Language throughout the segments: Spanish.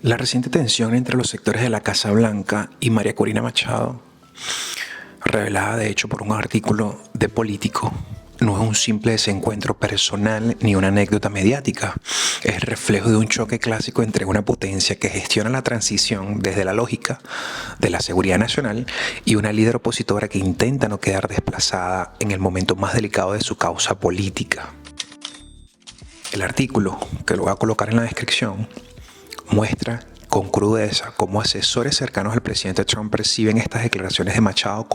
La reciente tensión entre los sectores de la Casa Blanca y María Corina Machado, revelada de hecho por un artículo de Político, no es un simple desencuentro personal ni una anécdota mediática. Es el reflejo de un choque clásico entre una potencia que gestiona la transición desde la lógica de la seguridad nacional y una líder opositora que intenta no quedar desplazada en el momento más delicado de su causa política. El artículo, que lo voy a colocar en la descripción, muestra con crudeza cómo asesores cercanos al presidente Trump perciben estas declaraciones de Machado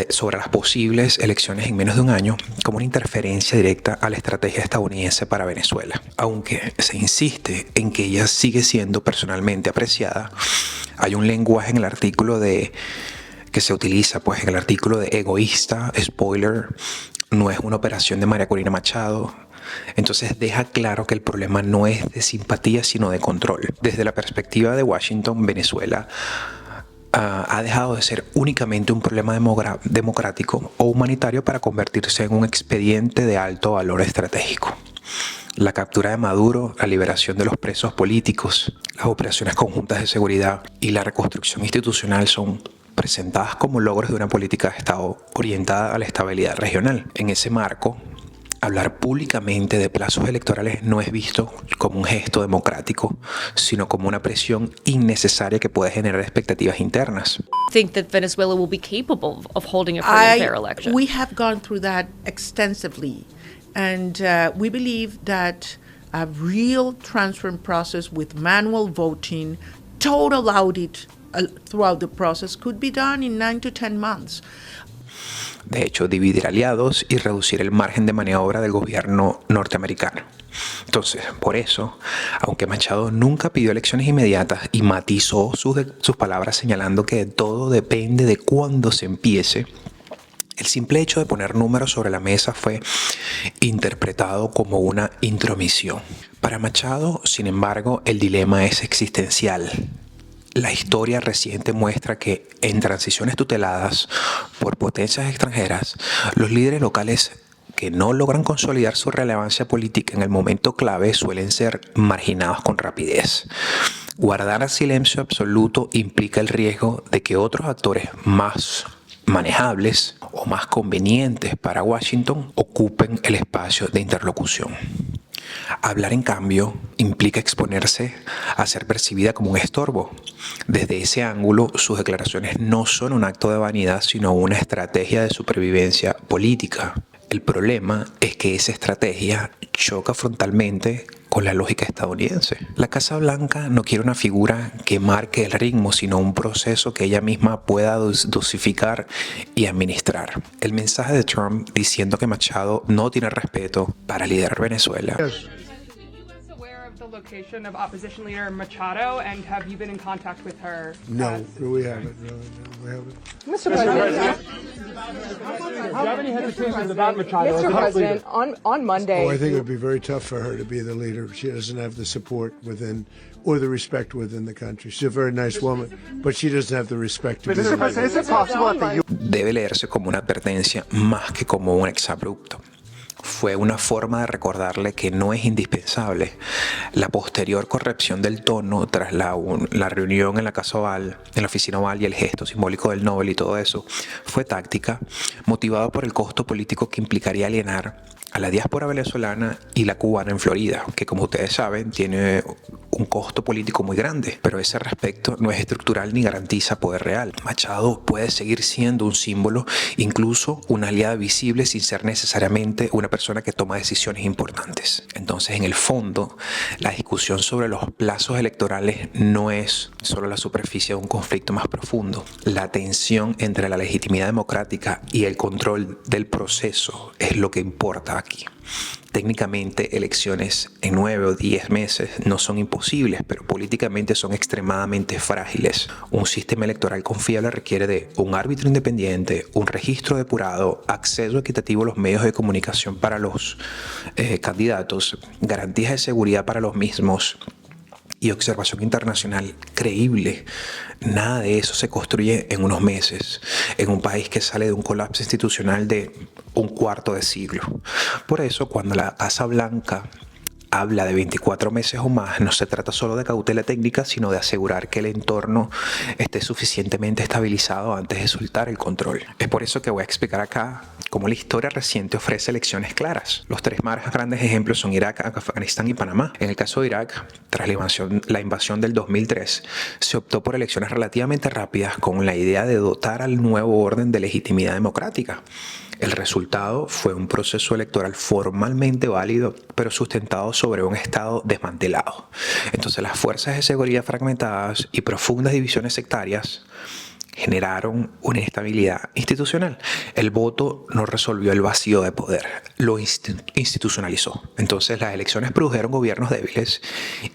sobre las posibles elecciones en menos de un año como una interferencia directa a la estrategia estadounidense para Venezuela. Aunque se insiste en que ella sigue siendo personalmente apreciada, hay un lenguaje en el artículo que se utiliza en el artículo de egoísta, spoiler, no es una operación de María Corina Machado. Entonces deja claro que el problema no es de simpatía sino de control. Desde la perspectiva de Washington, Venezuela ha dejado de ser únicamente un problema democrático o humanitario para convertirse en un expediente de alto valor estratégico. La captura de Maduro, la liberación de los presos políticos, las operaciones conjuntas de seguridad y la reconstrucción institucional son presentadas como logros de una política de Estado orientada a la estabilidad regional. En ese marco, hablar públicamente de plazos electorales no es visto como un gesto democrático, sino como una presión innecesaria que puede generar expectativas internas. Think that Venezuela will be capable of holding a free and fair election? We have gone through that extensively, and we believe that a real transfer process with manual voting, total audit throughout the process could be done in 9 to 10 months. De hecho, dividir aliados y reducir el margen de maniobra del gobierno norteamericano. Entonces, por eso, aunque Machado nunca pidió elecciones inmediatas y matizó sus palabras señalando que todo depende de cuándo se empiece, el simple hecho de poner números sobre la mesa fue interpretado como una intromisión. Para Machado, sin embargo, el dilema es existencial. La historia reciente muestra que en transiciones tuteladas por potencias extranjeras, los líderes locales que no logran consolidar su relevancia política en el momento clave suelen ser marginados con rapidez. Guardar silencio absoluto implica el riesgo de que otros actores más manejables o más convenientes para Washington ocupen el espacio de interlocución. Hablar, en cambio, implica exponerse a ser percibida como un estorbo. Desde ese ángulo, sus declaraciones no son un acto de vanidad, sino una estrategia de supervivencia política. El problema es que esa estrategia choca frontalmente con la lógica estadounidense. La Casa Blanca no quiere una figura que marque el ritmo, sino un proceso que ella misma pueda dosificar y administrar. El mensaje de Trump diciendo que Machado no tiene respeto para liderar Venezuela. Location of opposition leader Machado, and have you been in contact with her? No, we haven't. No, we haven't. Mr. President, Do you have any hesitations about Machado? Mr. President, on Monday. Oh, I think it would be very tough for her to be the leader. She doesn't have the support within or the respect within the country. She's a very nice woman, but she doesn't have the respect to be the Mr. President, is it possible that the Debe leerse como una advertencia más que como un exabrupto. Fue una forma de recordarle que no es indispensable. La posterior corrección del tono tras la reunión en la Casa Oval, en la oficina Oval, y el gesto simbólico del Nobel y todo eso fue táctica, motivado por el costo político que implicaría alienar a la diáspora venezolana y la cubana en Florida, que, como ustedes saben, tiene un costo político muy grande, pero ese respecto no es estructural ni garantiza poder real. Machado puede seguir siendo un símbolo, incluso una aliada visible, sin ser necesariamente una persona que toma decisiones importantes. Entonces, en el fondo, la discusión sobre los plazos electorales no es solo la superficie de un conflicto más profundo. La tensión entre la legitimidad democrática y el control del proceso es lo que importa aquí. Técnicamente, elecciones en 9 o 10 meses no son imposibles, pero políticamente son extremadamente frágiles. Un sistema electoral confiable requiere de un árbitro independiente, un registro depurado, acceso equitativo a los medios de comunicación para los candidatos, garantías de seguridad para los mismos y observación internacional creíble. Nada de eso se construye en unos meses, en un país que sale de un colapso institucional de un cuarto de siglo. Por eso, cuando la Casa Blanca habla de 24 meses o más, no se trata solo de cautela técnica, sino de asegurar que el entorno esté suficientemente estabilizado antes de soltar el control. Es por eso que voy a explicar acá cómo la historia reciente ofrece lecciones claras. Los tres más grandes ejemplos son Irak, Afganistán y Panamá. En el caso de Irak, tras la invasión del 2003, se optó por elecciones relativamente rápidas con la idea de dotar al nuevo orden de legitimidad democrática. El resultado fue un proceso electoral formalmente válido, pero sustentado sobre un Estado desmantelado. Entonces, las fuerzas de seguridad fragmentadas y profundas divisiones sectarias generaron una inestabilidad institucional. El voto no resolvió el vacío de poder, lo institucionalizó. Entonces, las elecciones produjeron gobiernos débiles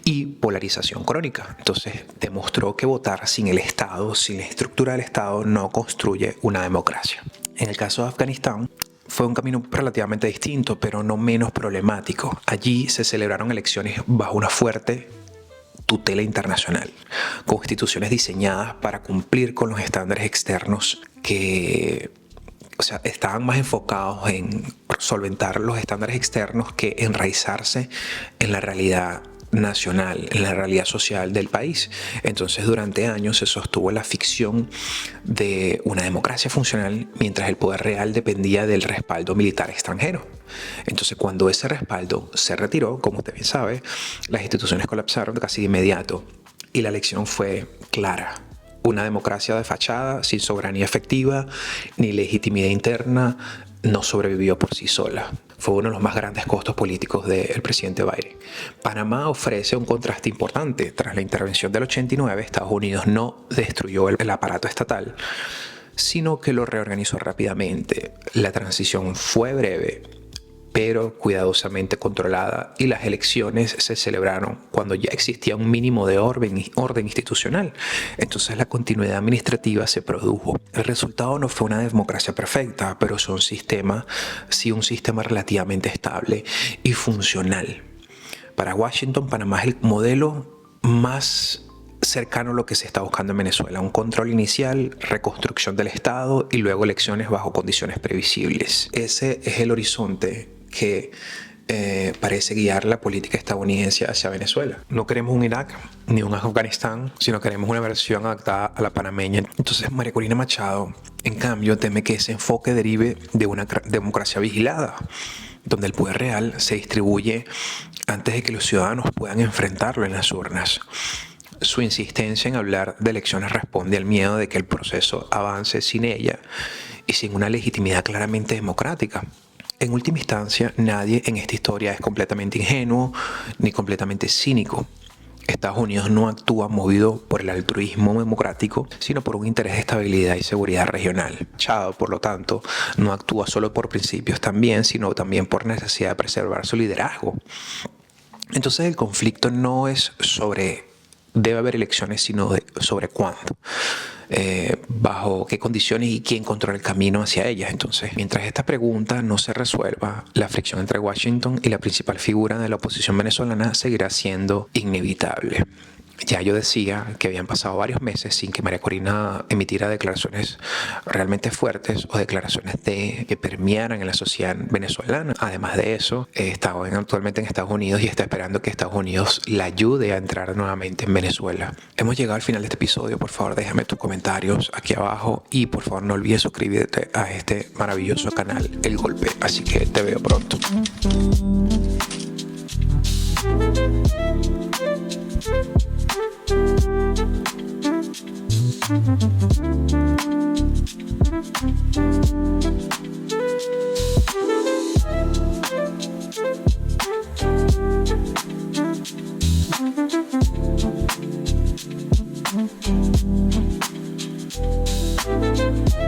y polarización crónica. Entonces, demostró que votar sin el Estado, sin la estructura del Estado, no construye una democracia. En el caso de Afganistán, fue un camino relativamente distinto, pero no menos problemático. Allí se celebraron elecciones bajo una fuerte tutela internacional, con instituciones diseñadas para cumplir con los estándares externos que, estaban más enfocados en solventar los estándares externos que enraizarse en la realidad nacional, en la realidad social del país. Entonces, durante años se sostuvo la ficción de una democracia funcional, mientras el poder real dependía del respaldo militar extranjero. Entonces, cuando ese respaldo se retiró, como usted bien sabe, las instituciones colapsaron casi de inmediato y la elección fue clara. Una democracia de fachada, sin soberanía efectiva ni legitimidad interna, no sobrevivió por sí sola. Fue uno de los más grandes costos políticos del presidente Biden. Panamá ofrece un contraste importante. Tras la intervención del 89, Estados Unidos no destruyó el aparato estatal, sino que lo reorganizó rápidamente. La transición fue breve, pero cuidadosamente controlada, y las elecciones se celebraron cuando ya existía un mínimo de orden institucional. Entonces la continuidad administrativa se produjo. El resultado no fue una democracia perfecta, pero sí un sistema relativamente estable y funcional. Para Washington, Panamá es el modelo más cercano a lo que se está buscando en Venezuela: un control inicial, reconstrucción del Estado y luego elecciones bajo condiciones previsibles. Ese es el horizonte que parece guiar la política estadounidense hacia Venezuela. No queremos un Irak ni un Afganistán, sino queremos una versión adaptada a la panameña. Entonces, María Corina Machado, en cambio, teme que ese enfoque derive de una democracia vigilada, donde el poder real se distribuye antes de que los ciudadanos puedan enfrentarlo en las urnas. Su insistencia en hablar de elecciones responde al miedo de que el proceso avance sin ella y sin una legitimidad claramente democrática. En última instancia, nadie en esta historia es completamente ingenuo ni completamente cínico. Estados Unidos no actúa movido por el altruismo democrático, sino por un interés de estabilidad y seguridad regional. Machado, por lo tanto, no actúa solo por principios también, sino también por necesidad de preservar su liderazgo. Entonces, el conflicto no es sobre debe haber elecciones, sino sobre cuándo, bajo qué condiciones y quién controla el camino hacia ellas. Entonces, mientras esta pregunta no se resuelva, la fricción entre Washington y la principal figura de la oposición venezolana seguirá siendo inevitable. Ya yo decía que habían pasado varios meses sin que María Corina emitiera declaraciones realmente fuertes o declaraciones que permearan en la sociedad venezolana. Además de eso, está actualmente en Estados Unidos y está esperando que Estados Unidos la ayude a entrar nuevamente en Venezuela. Hemos llegado al final de este episodio. Por favor, déjame tus comentarios aquí abajo y por favor no olvides suscribirte a este maravilloso canal El Golpe. Así que te veo pronto.